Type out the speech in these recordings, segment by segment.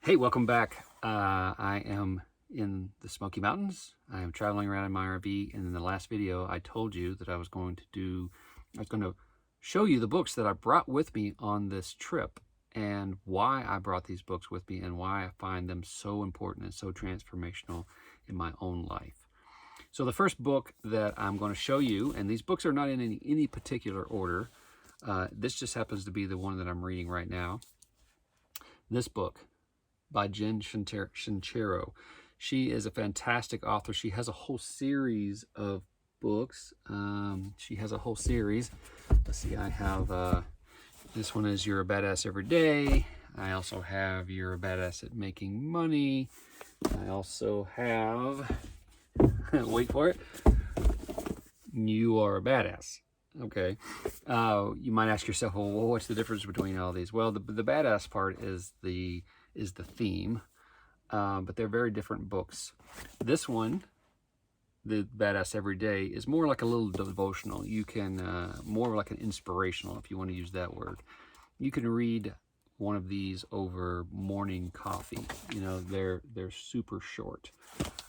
Hey, welcome back. I am in the Smoky Mountains. I am traveling around in my RV, and in the last video I told you that I was going to show you the books that I brought with me on this trip and why I brought these books with me and why I find them so important and so transformational in my own life. So the first book that I'm going to show you, and these books are not in any particular order, this just happens to be the one that I'm reading right now. This book by Jen Sincero. She is a fantastic author. She has a whole series of books. She has a whole series. Let's see, I have, this one is You're a Badass Every Day. I also have You're a Badass at Making Money. I also have, wait for it, You Are a Badass. Okay. You might ask yourself, well, what's the difference between all these? Well, the badass part is the theme, but they're very different books. This one, the Badass Every Day, is more like a little devotional. You can, more like an inspirational, if you want to use that word. You can read one of these over morning coffee. You know, they're super short,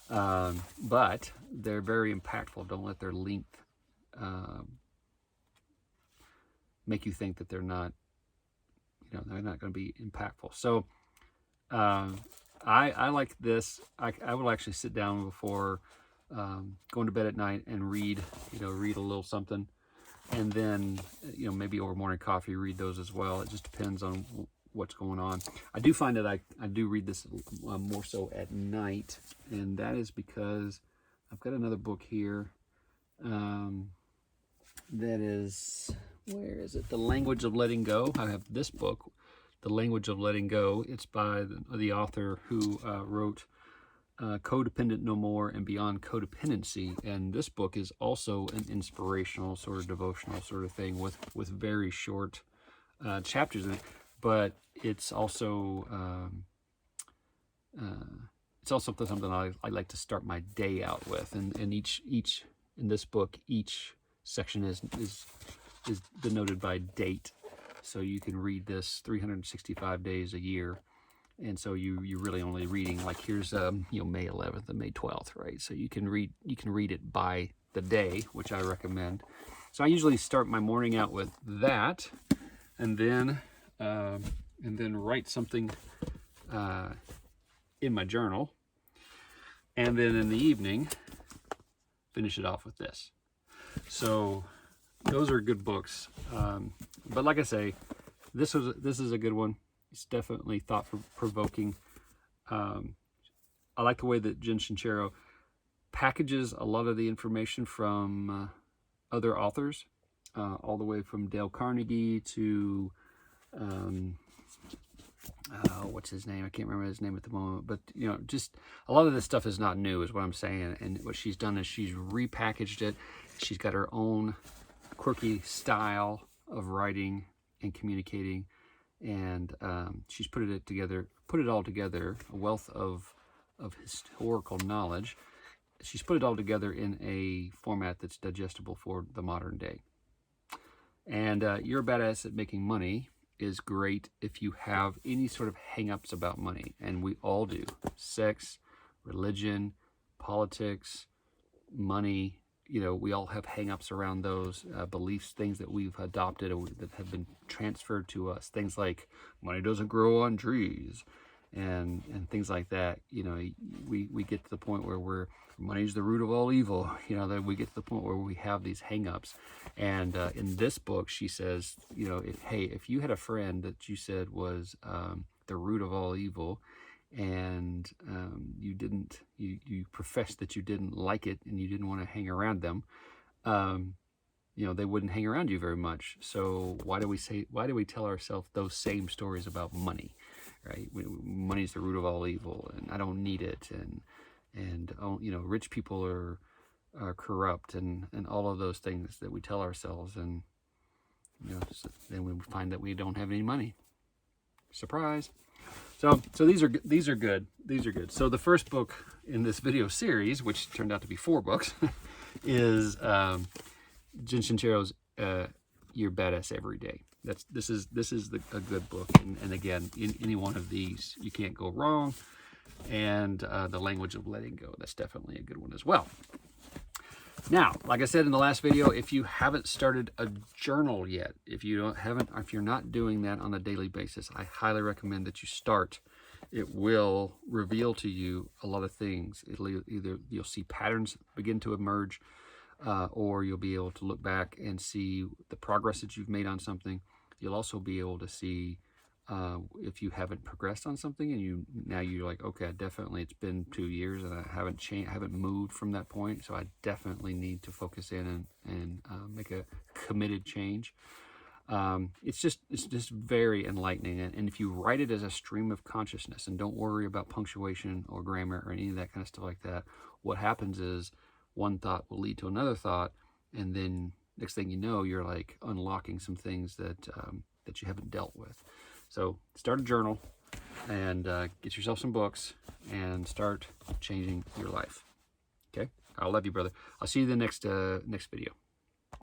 but they're very impactful. Don't let their length make you think that they're not, you know, they're not going to be impactful. So I like this. I will actually sit down before going to bed at night and read, read a little something, and then, maybe over morning coffee, read those as well. It just depends on what's going on. I do find that I do read this more so at night, and that is because I've got another book here that is, where is it? The Language of Letting Go. I have this book, The Language of Letting Go. It's by the author who wrote Codependent No More and Beyond Codependency. And this book is also an inspirational sort of devotional sort of thing with very short chapters in it. But it's also something I like to start my day out with. And each in this book, each section is denoted by date. So you can read this 365 days a year. And so you're really only reading, like, here's May 11th and May 12th, right? So you can read it by the day, which I recommend. So I usually start my morning out with that, and then write something in my journal, and then in the evening finish it off with this. So those are good books, but like I say, this is a good one. It's definitely thought-provoking. I like the way that Jen Sincero packages a lot of the information from other authors, all the way from Dale Carnegie to what's his name? I can't remember his name at the moment, but just a lot of this stuff is not new, is what I'm saying. And what she's done is she's repackaged it. She's got her own quirky style of writing and communicating, and she's put it all together, a wealth of historical knowledge. She's put it all together in a format that's digestible for the modern day. And You're a Badass at Making Money is great if you have any sort of hang-ups about money, and we all do. Sex, religion, politics, money. We all have hang-ups around those beliefs, things that we've adopted or that have been transferred to us. Things like money doesn't grow on trees, and things like that. We get to the point where money's the root of all evil. That we get to the point where we have these hang-ups. And in this book, she says, if you had a friend that you said was the root of all evil, and you professed that you didn't like it and you didn't want to hang around them, they wouldn't hang around you very much. So why do we tell ourselves those same stories about money, right? Money's the root of all evil, and I don't need it, and rich people are corrupt, and all of those things that we tell ourselves, and then we find that we don't have any money. Surprise. So these are good. These are good. So the first book in this video series, which turned out to be 4 books, is Jen Sincero's You're Badass Every Day. this is a good book. And again, in any one of these, you can't go wrong. And The Language of Letting Go, that's definitely a good one as well. Now, like I said in the last video, if you haven't started a journal yet, if you're not doing that on a daily basis, I highly recommend that you start. It will reveal to you a lot of things. You'll see patterns begin to emerge, or you'll be able to look back and see the progress that you've made on something. You'll also be able to see if you haven't progressed on something, and now you're like, okay, definitely it's been 2 years and I haven't moved from that point, so I definitely need to focus in and make a committed change. It's just very enlightening, and if you write it as a stream of consciousness and don't worry about punctuation or grammar or any of that kind of stuff like that, what happens is one thought will lead to another thought, and then next thing you know, you're like unlocking some things that you haven't dealt with. So start a journal and get yourself some books and start changing your life. Okay? I love you, brother. I'll see you in the next video.